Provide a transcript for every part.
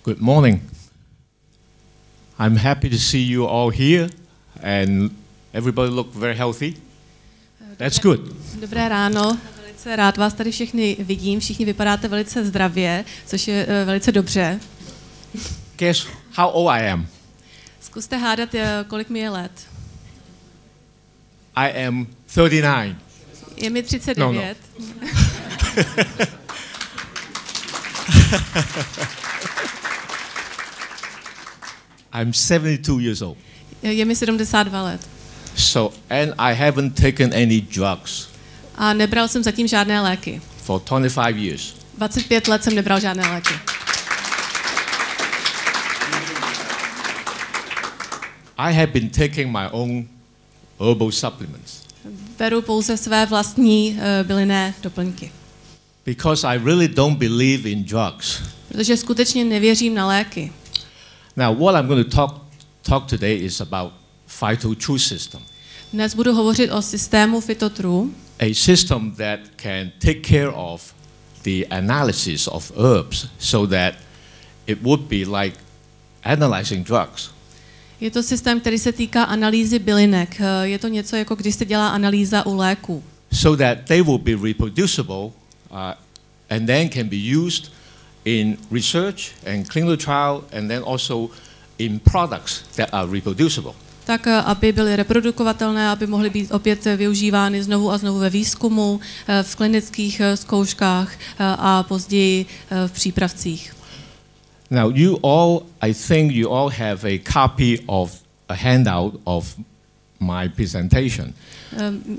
Good morning. I'm happy to see you all here and everybody look very healthy. That's good. Dobré ráno. Velice rád vás tady všechny vidím. Všichni vypadáte velice zdravě, což je velice dobře. Guess how old I am? Zkuste hádat, kolik mi je let. I am 39. Je mi 39. No. I'm 72 years old. Je mi 72 let. So, and I haven't taken any drugs. A nebral jsem zatím žádné léky. For 25 years. 25 let jsem nebral žádné léky. I have been taking my own herbal supplements. Beru pouze své vlastní bylinné doplňky. Because I really don't believe in drugs. Protože skutečně nevěřím na léky. Now, what I'm going to talk today is about Phyto True system. Dnes budu hovořit o systému Phyto True. A system that can take care of the analysis of herbs so that it would be like analyzing drugs. Je to systém, který se týká analýzy bylinek. Je to něco, jako když se dělá analýza u léků. So that they will be reproducible and then can be used in research and clinical trial and then also in products that are reproducible. Tak, aby byly reprodukovatelné, aby mohly být opět využívány znovu a znovu ve výzkumu, v klinických zkouškách a později v přípravcích. Now, I think you all have a copy of a handout of my presentation.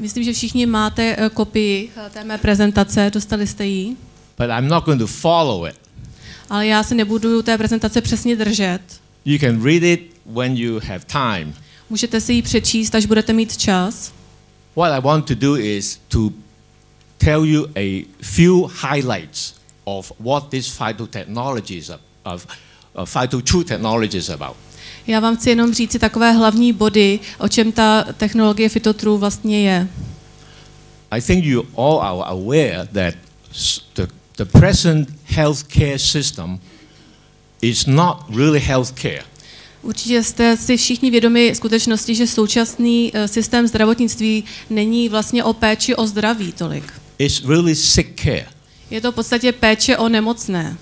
Myslím, že všichni máte kopii té mé prezentace, dostali jste ji. But I'm not going to follow it. Ale já se nebudu té prezentace přesně držet. You can read it when you have time. Můžete si ji přečíst, až budete mít čas. What I want to do is to tell you a few highlights of what this Phyto technology is Phyto True technology is about. Já vám chci jenom říct si takové hlavní body, o čem ta technologie Phyto True vlastně je. I think you all are aware that the present healthcare system is not really healthcare. Určitě jste si všichni vědomi skutečnosti, že současný systém zdravotnictví není vlastně o péči o zdraví tolik. It's really sick care. Je to v podstatě péče o nemocné.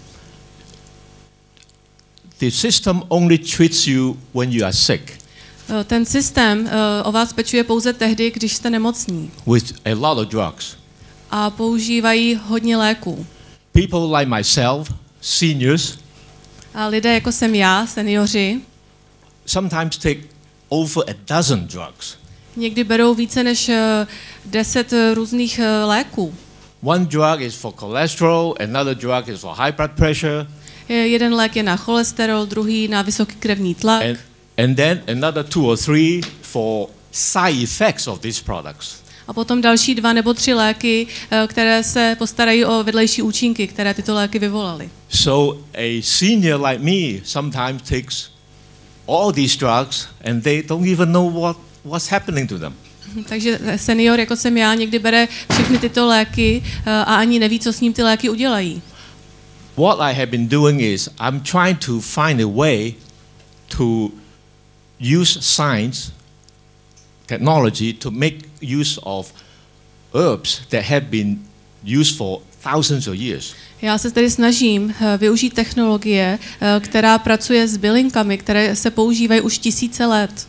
The system only treats you when you are sick. Ten systém o vás pečuje pouze tehdy, když jste nemocní. With a lot of drugs. A používají hodně léků. People like myself, seniors, a lidé jako jsem já, seniori, sometimes take over a dozen drugs. Někdy berou více než 10 různých léků. One drug is for cholesterol, another drug is for high blood pressure. Jeden lék je na cholesterol, druhý na vysoký krevní tlak. And then another 2 or 3 for side effects of these products. A potom další 2 nebo 3 léky, které se postarají o vedlejší účinky, které tyto léky vyvolaly. So a senior like me sometimes takes all these drugs and they don't even know what's happening to them. Takže senior, jako jsem já, někdy bere všechny tyto léky a ani neví, co s ním ty léky udělají. What I have been doing is I'm trying to find a way to use science, technology to make use of herbs that have been used for thousands of years. Já se tedy snažím využít technologie, která pracuje s bylinkami, které se používají už tisíce let.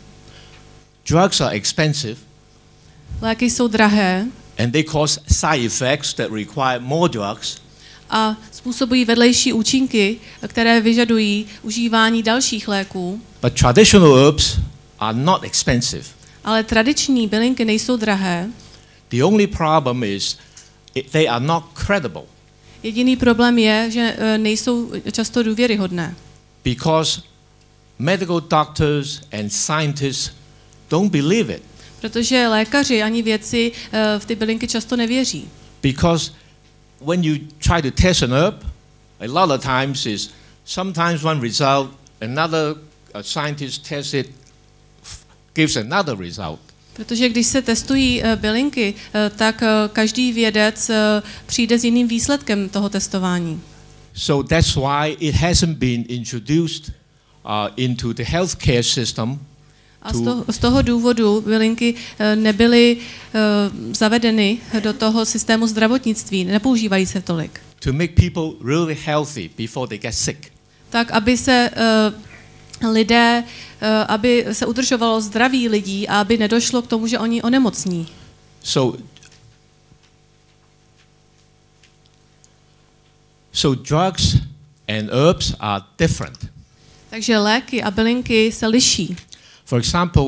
Drugs are expensive. Léky jsou drahé. And they cause side effects that require more drugs. A způsobují vedlejší účinky, které vyžadují užívání dalších léků. But traditional herbs are not expensive. Ale tradiční bylinky nejsou drahé. The only problem is they are not credible. Jediný problém je, že nejsou často důvěryhodné. Because medical doctors and scientists don't believe it. Protože lékaři ani vědci v ty bylinky často nevěří. Because when you try to test an herb, a lot of times is sometimes one result, another scientist tests it, gives another result. Protože když se testují bylinky, tak každý vědec přijde s jiným výsledkem toho testování. So that's why it hasn't been introduced into the healthcare system. A z toho důvodu bylinky nebyly zavedeny do toho systému zdravotnictví, nepoužívají se tolik. To make people really healthy before they get sick. Tak, aby se lidé, aby se udržovalo zdraví lidí a aby nedošlo k tomu, že oni onemocní. So drugs and herbs are different. Takže léky a bylinky se liší. For example,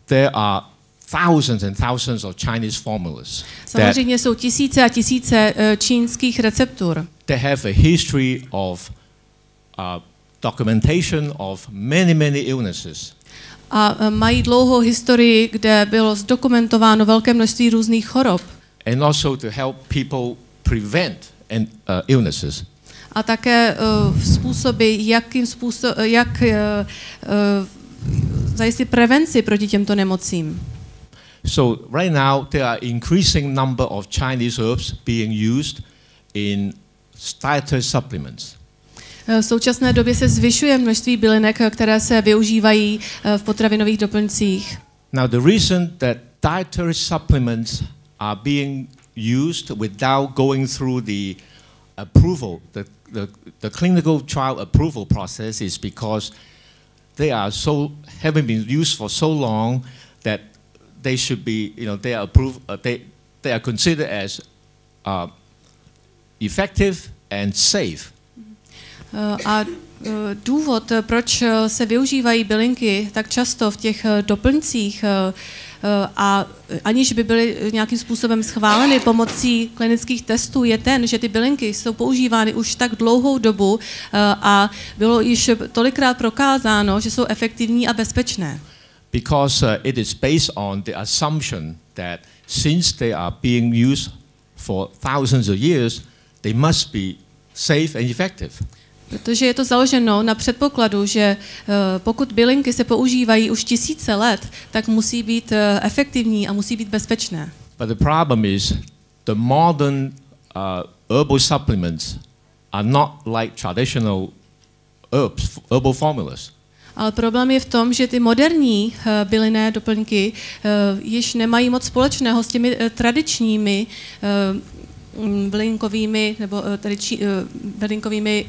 there are thousands and thousands of Chinese formulas. Samozřejmě jsou tisíce a tisíce čínských receptur. They have a history of documentation of many illnesses. A mají dlouhou historii, kde bylo zdokumentováno velké množství různých chorob. And also to help people prevent illnesses. A také způsoby, jak zajistit prevenci proti těmto nemocím. So right now there are increasing number of Chinese herbs being used in dietary supplements. V současné době se zvyšuje množství bylinek, které se využívají v potravinových doplňcích. Now the reason that dietary supplements are being used without going through the approval, the clinical trial approval process is because they are haven't been used for so long that they should be, they are approved, they are considered as effective and safe. A důvod, proč se využívají bylinky tak často v těch doplňcích a aniž by byly nějakým způsobem schváleny pomocí klinických testů, je ten, že ty bylinky jsou používány už tak dlouhou dobu a bylo již tolikrát prokázáno, že jsou efektivní a bezpečné. Because it is based on the assumption that since they are being used for thousands of years, they must be safe and effective. Protože je to založeno na předpokladu, že pokud bylinky se používají už tisíce let, tak musí být efektivní a musí být bezpečné. But the problem is the modern herbal supplements are not like traditional herbal formulas. Ale problém je v tom, že ty moderní bylinné doplňky již nemají moc společného s těmi tradičními bylinkovými nebo bylinkovými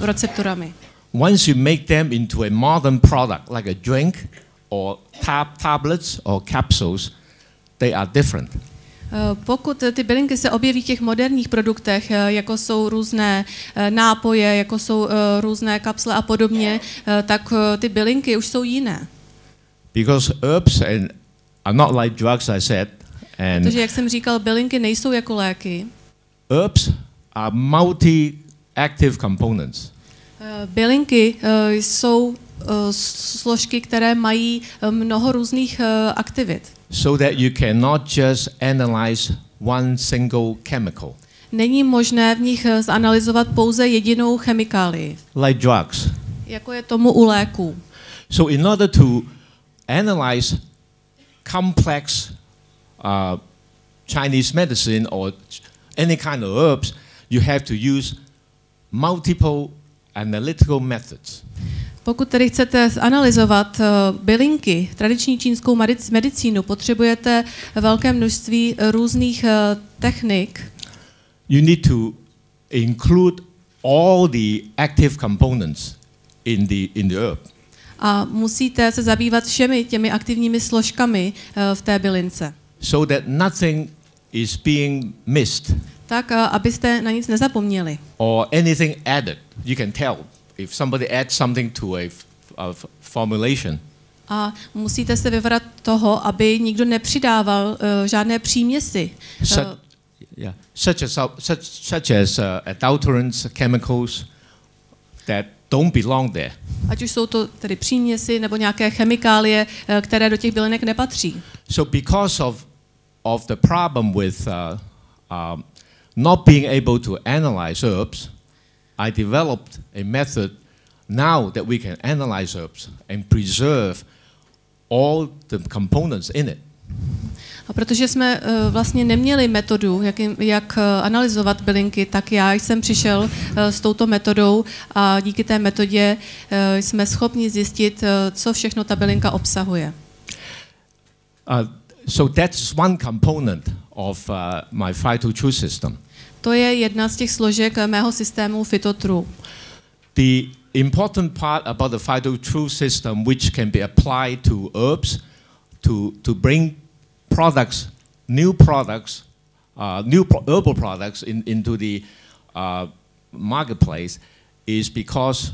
recepturami. Once you make them into a modern product like a drink or tablets or capsules, they are different. Pokud ty bylinky se objeví v těch moderních produktech, jako jsou různé nápoje, jako jsou různé kapsle a podobně, tak ty bylinky už jsou jiné. Because herbs are not like drugs, I said. Protože, jak jsem říkal, bylinky nejsou jako léky. Herbs are multi-active components. Bylinky jsou složky, které mají mnoho různých aktivit. So that you cannot just analyze one single chemical. Není možné v nich zanalyzovat pouze jedinou chemikálii. Like drugs. Jako je tomu u léků. So in order to analyze complex Chinese medicine or any kind of herbs, you have to use multiple analytical methods. Pokud tedy chcete analyzovat bylinky, tradiční čínskou medicínu, potřebujete velké množství různých technik. You need to include all the active components in the herb. A musíte se zabývat všemi těmi aktivními složkami v té bylince. So that nothing is being missed. Tak, abyste na nic nezapomněli. Or anything added. You can tell if somebody adds something to a formulation. A musíte se vyvarat toho, aby nikdo nepřidával žádné příměsi. Such as adulterants, chemicals that don't belong there. Ať už jsou to tedy příměsi nebo nějaké chemikálie, které do těch bylinek nepatří. So because of the problem with not being able to analyze herbs, I developed a method now that we can analyze herbs and preserve all the components in it. A protože jsme vlastně neměli metodu, jak analyzovat bylinky, tak já jsem přišel s touto metodou a díky té metodě jsme schopni zjistit, co všechno ta bylinka obsahuje. So that's one component of my Phyto True system. To je jedna z těch složek mého systému Phyto True. The important part about the Phyto True system, which can be applied to herbs, to bring products, new herbal products into the marketplace, is because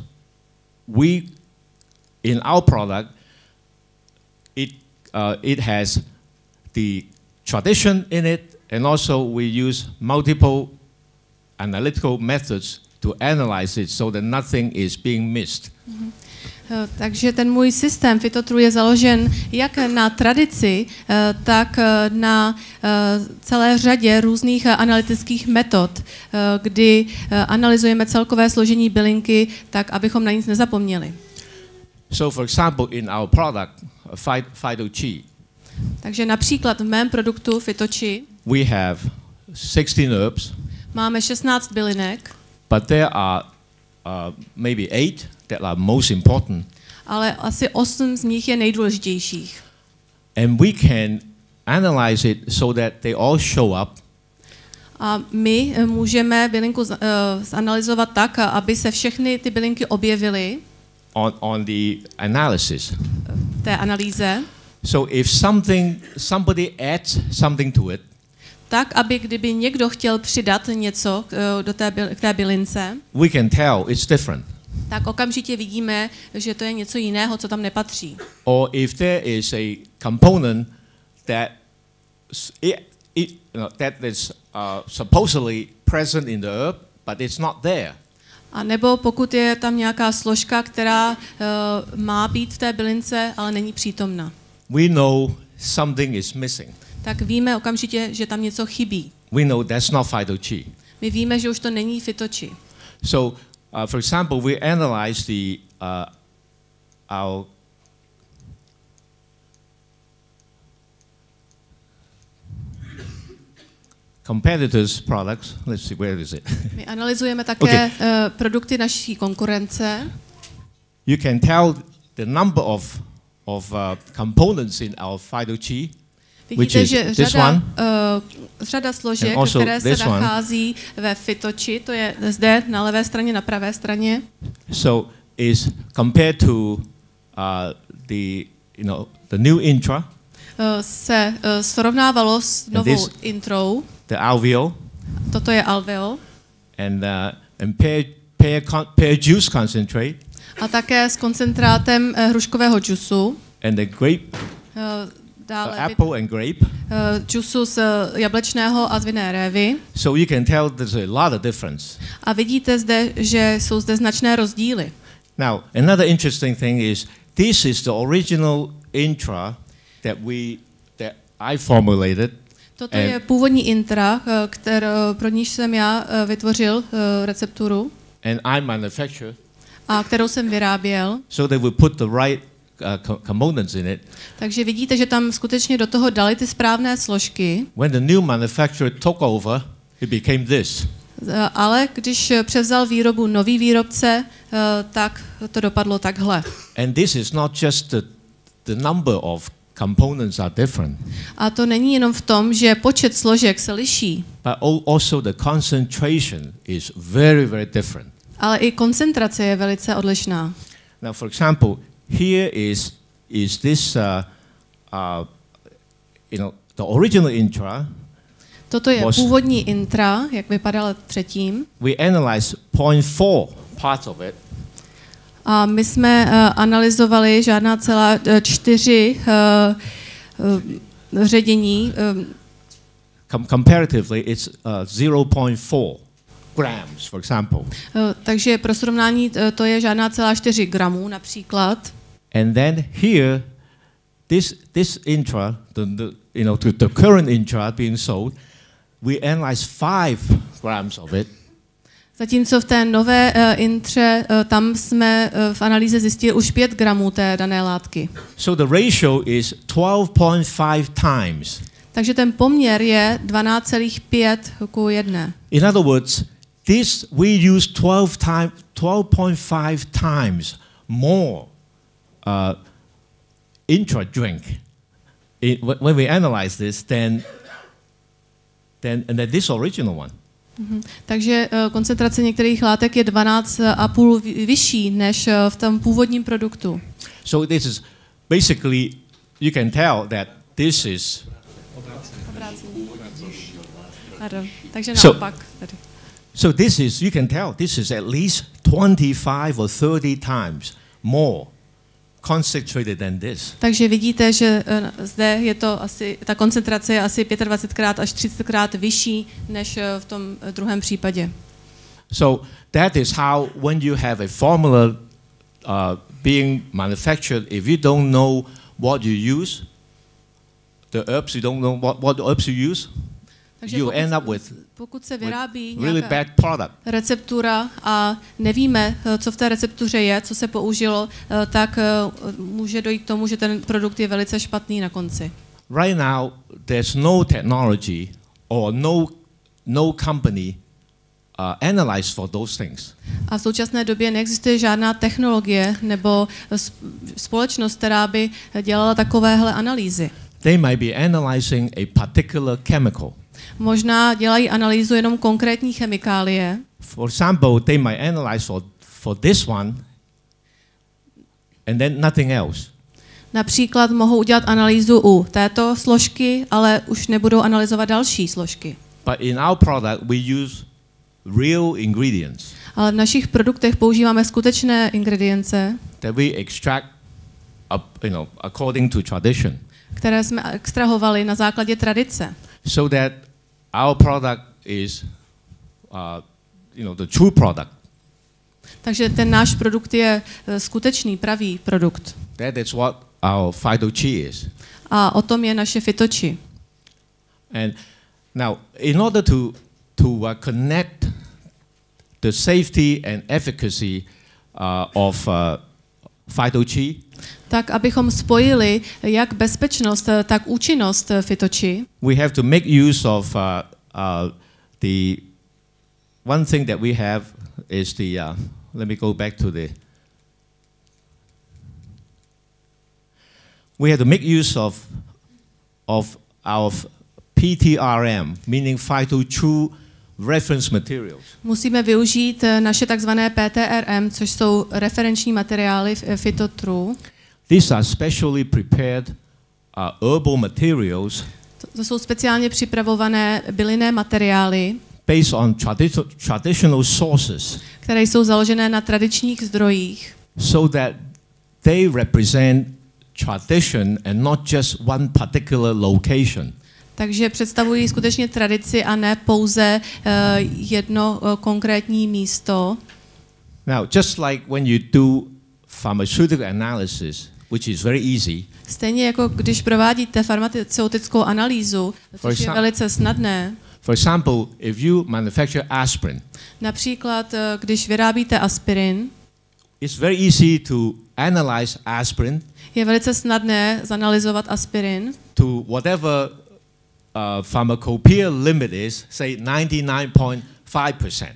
we, in our product, it has the tradition in it, and also we use multiple analytical methods to analyze it so that nothing is being missed. Takže ten můj systém Phyto True je založen jak na tradici, tak na celé řadě různých analytických metod, kdy analyzujeme celkové složení bylinky tak, abychom na nic nezapomněli. So for example, in our product, Phyto. Takže například v mém produktu Phyto True we have 16 herbs. Máme 16 bylinek. But there are maybe 8 that are most important. Ale asi 8 z nich je nejdůležitějších. And we can analyze it so that they all show up. A my můžeme bylinku zanalyzovat tak, aby se všechny ty bylinky objevily On the analysis. V té analýze. So if somebody adds something to it, tak, aby kdyby někdo chtěl přidat něco k té bylince, we can tell it's different. Tak okamžitě vidíme, že to je něco jiného, co tam nepatří. Or if there is a component that that is supposedly present in the herb, but it's not there. A nebo pokud je tam nějaká složka, která má být v té bylince, ale není přítomna. We know something is missing. Tak víme okamžitě, že tam něco chybí. We know that's not Phyto True. My víme, že už to není Phyto True. So, for example, we analyze our competitors' products. Let's see, where is it? My analyzujeme také produkty naší konkurence. You can tell the number of components in our Phyto True. Vidíte, že řada složek, které se nachází ve Phyto True, to je zde na levé straně, na pravé straně. So is compared to the new intra. Se srovnávalo s novou introu. The alveol. Toto je alveol. And pear juice concentrate. A také s koncentrátem hruškového džusu. And the grape. Dále apple and grape. Džusu z jablečného a z vinné révy. So you can tell there's a lot of difference. A vidíte zde, že jsou zde značné rozdíly. Now, another interesting thing is this is the original intra that I formulated. Toto je původní intra, pro níž jsem já vytvořil recepturu. And I manufactured. A kterou jsem vyráběl. So that we put the right components in it. Takže vidíte, že tam skutečně do toho dali ty správné složky. When the new manufacturer took over, it became this. Ale když převzal výrobu nový výrobce, tak to dopadlo takhle. And this is not just the number of components are different. A to není jenom v tom, že počet složek se liší. But also the concentration is very, very different. Ale i koncentrace je velice odlišná. Now, for example, here is this the original intra. Toto je původní intra, jak vypadala předtím. We analyze 0.4 parts of it. A my jsme analyzovali žádná celá 4 ředění. Comparatively, it's 0.4 grams, for example. Takže pro srovnání to je žádná celá 4 gramů například. And then here, this intra, the current intra being sold, we analyze 5 grams of it. Zatímco v té nové intře, tam jsme v analýze zjistili už 5 gramů té dané látky. So the ratio is 12.5 times. Takže ten poměr je 12,5:1. In other words, this we use 12.5 times more intra drink when we analyze this than this original one. Takže koncentrace některých látek je 12,5 vyšší než v tom původním produktu. So this is basically, you can tell that this is. Takže naopak. So this is, you can tell, this is at least 25 or 30 times more concentrated than this. Takže vidíte, že zde je to asi, ta koncentrace je asi 25krát až 30krát vyšší než v tom druhém případě. So that is how, when you have a formula being manufactured, if you don't know what you use, the herbs, you don't know what herbs you use, takže you end up with pokud se vyrábí really nějaká bad product. receptura a nevíme, co v té receptuře je, co se použilo, tak může dojít k tomu, že ten produkt je velice špatný na konci. Right now, there's no technology or no company analyze for those things. A v současné době neexistuje žádná technologie nebo společnost, která by dělala takovéhle analýzy. They might be analyzing a particular chemical. Možná dělají analýzu jenom konkrétní chemikálie. For example, they might analyze for this one and then nothing else. Například mohou udělat analýzu u této složky, ale už nebudou analyzovat další složky. But in our product we use real ingredients. Ale v našich produktech používáme skutečné ingredience, That we extract according to tradition. které jsme extrahovali na základě tradice. So that our product is the true product. Takže ten náš produkt je skutečný, pravý produkt. That is what our Phyto is. A o tom je naše Phyto. And now, in order to connect the safety and efficacy of Phyto, tak abychom spojili jak bezpečnost, tak účinnost Phyto, we have to make use of the one thing that we have is the let me go back to the. We have to make use of our PTRM, meaning Phyto True reference materials. Musíme využít naše takzvané PTRM, což jsou referenční materiály Phyto True. These are specially prepared herbal materials. To jsou speciálně připravované bylinné materiály, based on traditional sources, které jsou založené na tradičních zdrojích, so that they represent tradition and not just one particular location. Takže představují skutečně tradici a ne pouze jedno konkrétní místo. Now, just like when you do pharmaceutical analysis, which is very easy. Stejně jako když provádíte farmaceutickou analýzu, což je velice snadné. For example, if you manufacture aspirin. Například, když vyrábíte aspirin. It's very easy to analyze aspirin. Je velice snadné zanalyzovat aspirin. To whatever pharmacopoeia limit is, say 99.5%.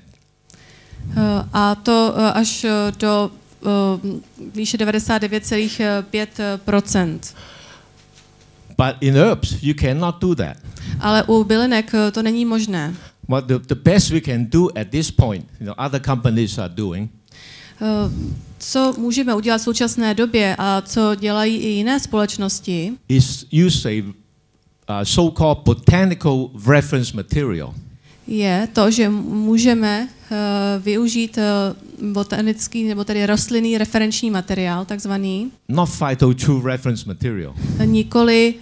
A to až do výše 99,5%. But in herbs, you cannot do that. Ale u bylinek to není možné. What the best we can do at this point, other companies are doing. Co můžeme udělat v současné době a co dělají i jiné společnosti, is use a so-called botanical reference material. Je to, že můžeme využít botanický nebo tedy rostlinný referenční materiál, takzvaný. Not Phyto True reference material. Nikoli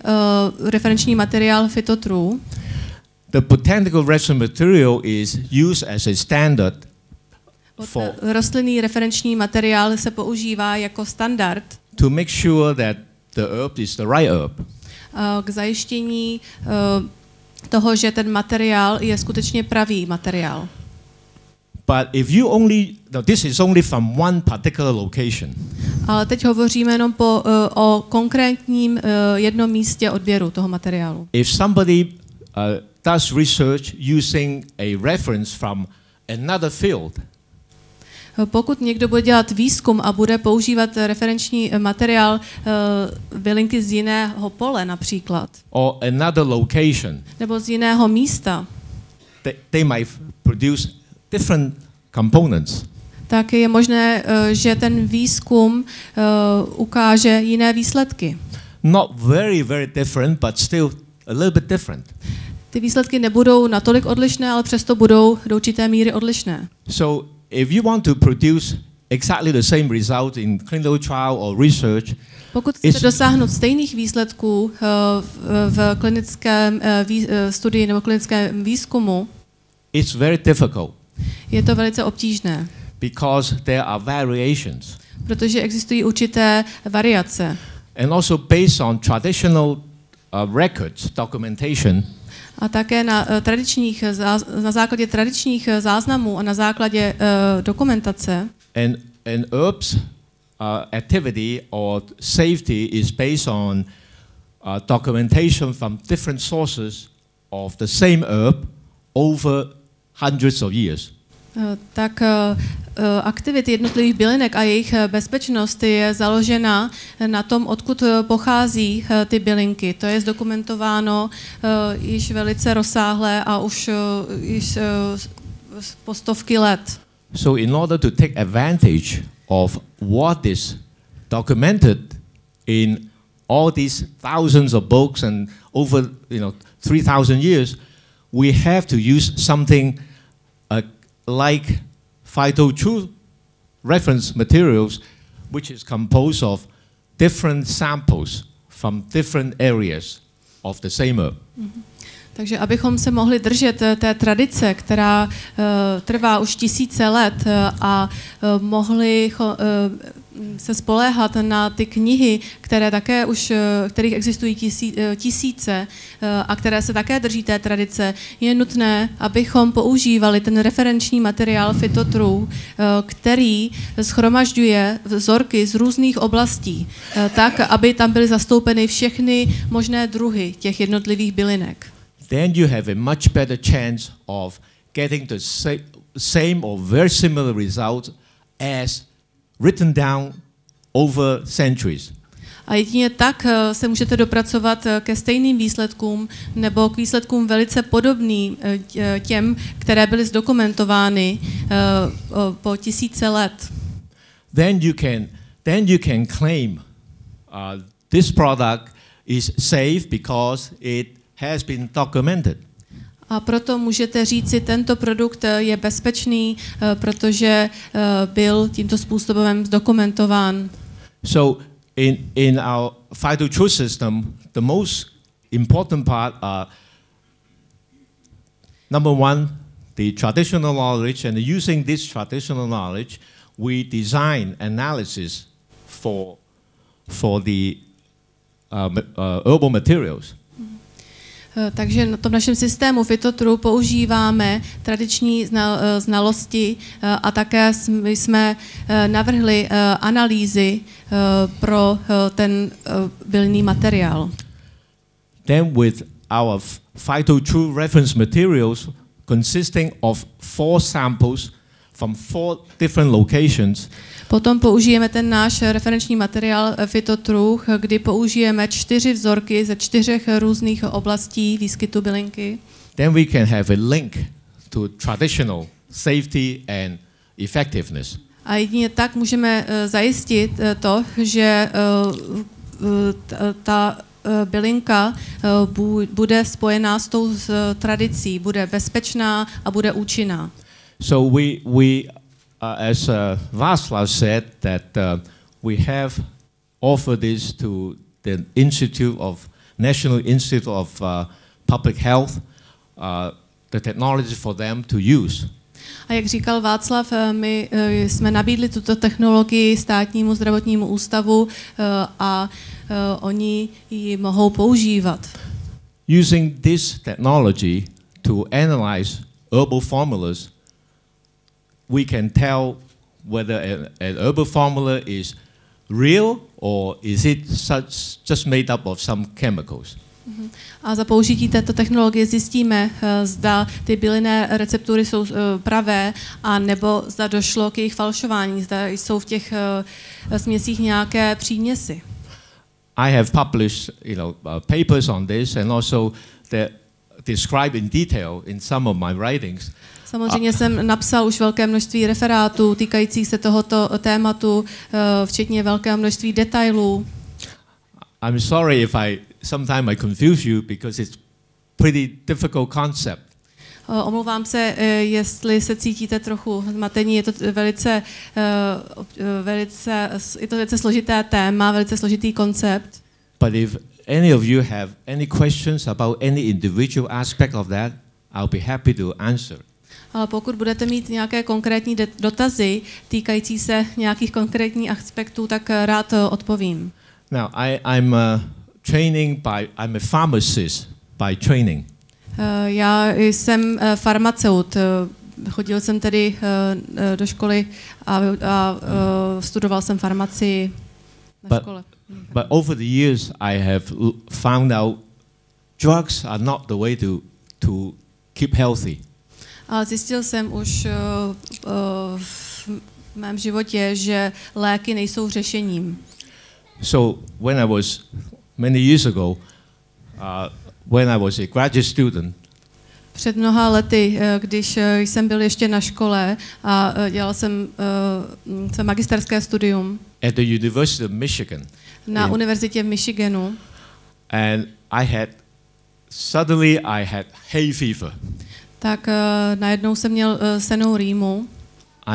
referenční materiál Phyto True. The botanical reference material is used as a standard for rostlinný referenční materiál se používá jako standard to make sure that the herb is the right herb. K zajištění toho, že ten materiál je skutečně pravý materiál. But if you only, no, this is only from one particular location. Ale teď hovoříme jenom o konkrétním jednom místě odběru toho materiálu. If somebody does research using a reference from another field, pokud někdo bude dělat výzkum a bude používat referenční materiál bylinky z jiného pole například, or another location, nebo z jiného místa, they might produce different components. tak je možné, že ten výzkum ukáže jiné výsledky. Not very, very different, but still a little bit different. Ty výsledky nebudou natolik odlišné, ale přesto budou do určité míry odlišné. So if you want to produce exactly the same result in clinical trial or research, pokud chcete dosáhnout stejných výsledků v klinickém studii nebo klinickém výzkumu, it's very difficult. Je to velice obtížné. Because there are variations. Protože existují určité variace. And also based on traditional records, documentation. A také na základě tradičních záznamů a na základě dokumentace. And herbs activity or safety is based on documentation from different sources of the same herb over hundreds of years. Tak aktivity jednotlivých bylinek a jejich bezpečnost je založena na tom, odkud pochází ty bylinky. To je zdokumentováno již velice rozsáhle a už po stovky let. So in order to take advantage of what is documented in all these thousands of books and over 3,000 years, we have to use something like Phyto True reference materials, which is composed of different samples from different areas of the same herb. Takže abychom se mohli držet té tradice, která trvá už tisíce let a mohli se spoléhat na ty knihy, které také už, kterých existují tisíce a které se také drží té tradice, je nutné, abychom používali ten referenční materiál Phyto True, který shromažďuje vzorky z různých oblastí, tak, aby tam byly zastoupeny všechny možné druhy těch jednotlivých bylinek. Then you have a much better chance of getting the same or very similar result as written down over centuries. A jedině tak se můžete dopracovat ke stejným výsledkům nebo k výsledkům velice podobným těm, které byly zdokumentovány po tisíce let. Then you can claim this product is safe because it has been documented. A proto můžete říci, tento produkt je bezpečný, protože byl tímto způsobem zdokumentován. So in our Phyto True system, the most important part are number one, the traditional knowledge, and using this traditional knowledge, we design analysis for the herbal materials. Takže v tom našem systému Phyto True používáme tradiční znalosti a také jsme navrhli analýzy pro ten bylinný materiál. Then with our Phyto True reference materials consisting of 4 samples from 4 different locations. Potom použijeme ten náš referenční materiál Phyto True, kdy použijeme 4 vzorky ze 4 různých oblastí výskytu bylinky. Then we can have a link to traditional safety and effectiveness. A jedině tak můžeme zajistit to, že ta bylinka bude spojená s tou tradicí, bude bezpečná a bude účinná. So we as Václav said, that we have offered this to the National Institute of Public Health, the technology for them to use. A jak říkal Václav, my jsme nabídli tuto technologii státnímu zdravotnímu ústavu a oni ji mohou používat. Using this technology to analyze herbal formulas, we can tell whether an herbal formula is real or is it just made up of some chemicals. A za použití této technologie zjistíme, zda ty bylinné receptury jsou pravé, a nebo zda došlo k jejich falšování, zda jsou v těch směsích nějaké příměsi. I have published, papers on this, and also described in detail in some of my writings. Samozřejmě jsem napsal už velké množství referátů týkajících se tohoto tématu, včetně velkého množství detailů. I'm sorry if sometimes I confuse you because it's pretty difficult concept. Omlouvám se, jestli se cítíte trochu zmatení, je to velice složité téma, velice složitý koncept. But if any of you have any questions about any individual aspect of that, I'll be happy to answer. Ale pokud budete mít nějaké konkrétní dotazy týkající se nějakých konkrétních aspektů, tak rád odpovím. Now, I'm a pharmacist by training. Já jsem farmaceut. Chodil jsem tedy do školy a studoval jsem farmacii na škole. But over the years, I have found out drugs are not the way to keep healthy. A zjistil jsem už v mém životě, že léky nejsou řešením. So when I was many years ago, when I was a graduate student, před mnoha lety, když jsem byl ještě na škole a dělal jsem magisterské studium at the University of Michigan, na univerzitě v Michiganu, and suddenly I had hay fever. Tak najednou jsem měl sennou rýmu.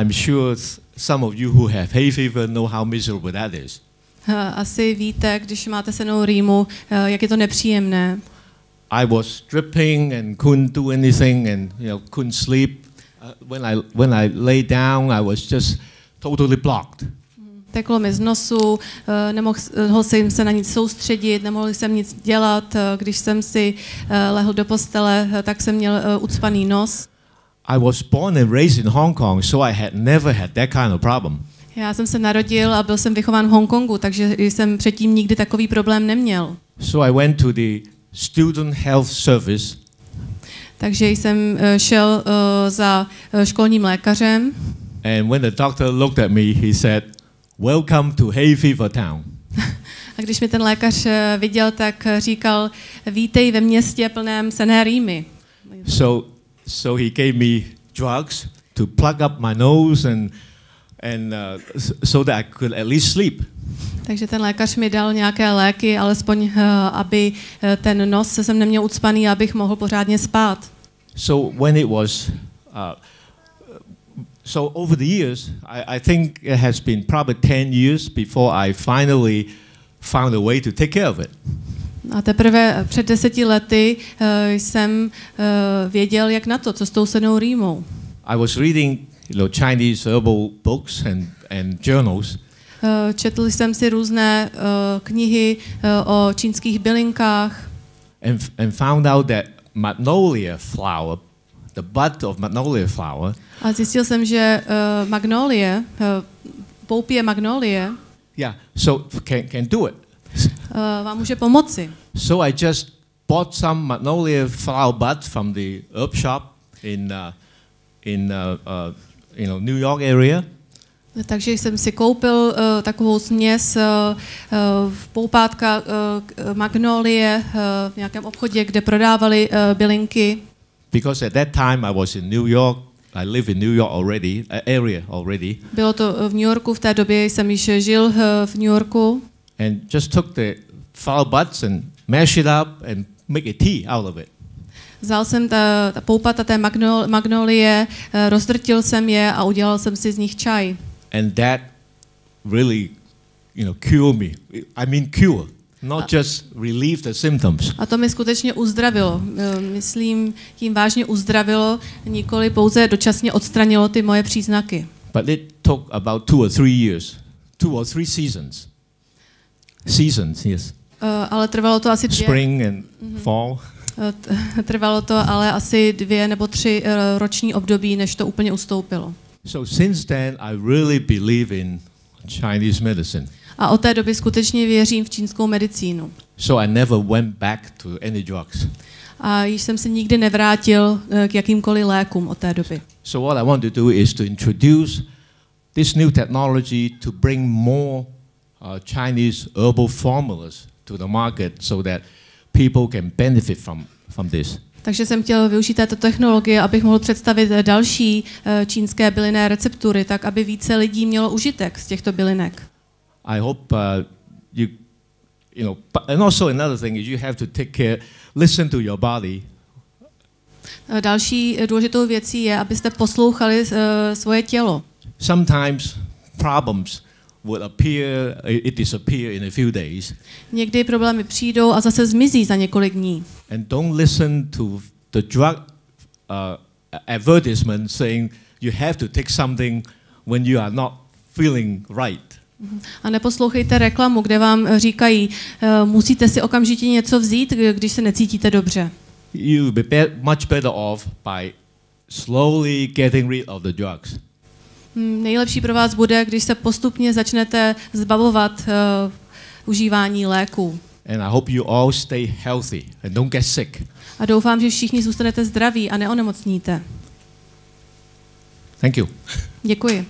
I'm sure some of you who have hay fever know how miserable that is. Asi víte, když máte sennou rýmu, jak je to nepříjemné. I was dripping and couldn't do anything, and couldn't sleep. When I lay down, I was just totally blocked. Teklo mi z nosu, nemohl jsem se na nic soustředit, nemohl jsem nic dělat. Když jsem si lehl do postele, tak jsem měl ucpaný nos. I was born and raised in Hong Kong, so I had never had that kind of problem. Já jsem se narodil a byl jsem vychován v Hongkongu, takže jsem předtím nikdy takový problém neměl. So I went to the Student Health Service. Takže jsem šel za školním lékařem. And when the doctor looked at me, he said, "Welcome to hay fever town." A když mi ten lékař viděl, tak říkal, vítej ve městě plném senné rýmy. So he gave me drugs to plug up my nose and so that I could at least sleep. Takže ten lékař mi dal nějaké léky, alespoň aby ten nos jsem neměl ucpaný, abych mohl pořádně spát. So when it was so over the years, I think it has been probably 10 years before I finally found a way to take care of it. A teprve před 10 lety jsem věděl, jak na to, co s tou sennou rýmou. I was reading, Chinese herbal books and journals. Četl jsem si různé knihy o čínských bylinkách. And found out that magnolia flower, the bud of magnolia flower. A zjistil jsem, že magnolie, poupě magnolie, so can do it. Vám může pomoci. So I just bought some magnolia flower bud from the herb shop in New York area. Takže jsem si koupil takovou směs poupátka magnolie v nějakém obchodě, kde prodávali bylinky. Because at that time I was in New York, I live in New York area already. Bylo to v New Yorku, v té době jsem již žil v New Yorku. And just took the flower buds and mashed it up and make a tea out of it. Vzal jsem ta poupata té magnolie, rozdrtil jsem je a udělal jsem si z nich čaj. And that really, cured me. I mean cure, not just relieve the symptoms. A to mi skutečně uzdravilo. Myslím, tím vážně uzdravilo, nikoli pouze dočasně odstranilo ty moje příznaky. But it took about 2 or 3 years, 2 or 3 seasons. Seasons, yes. Ale trvalo to asi 2. Spring and fall. Trvalo to ale asi 2 nebo 3 roční období, než to úplně ustoupilo. So since then, I really believe in Chinese medicine. A od té doby skutečně věřím v čínskou medicínu. So I never went back to any drugs. A již jsem se nikdy nevrátil k jakýmkoliv lékům od té doby. So what I want to do is to introduce this new technology to bring more Chinese herbal formulas to the market so that people can benefit from this. Takže jsem chtěl využít této technologie, abych mohl představit další čínské bylinné receptury, tak aby více lidí mělo užitek z těchto bylinek. I hope you know, and also another thing is you have to take care, listen to your body. Další důležitou věcí je, abyste poslouchali svoje tělo. Sometimes problems will appear, it disappear in a few days. Někdy problémy přijdou a zase zmizí za několik dní. And don't listen to the drug advertisement saying you have to take something when you are not feeling right. A neposlouchejte reklamu, kde vám říkají, musíte si okamžitě něco vzít, když se necítíte dobře. You will be much better off by slowly getting rid of the drugs. Nejlepší pro vás bude, když se postupně začnete zbavovat užívání léků. And I hope you all stay healthy and don't get sick. A doufám, že všichni zůstanete zdraví a neonemocníte. Thank you. Děkuji.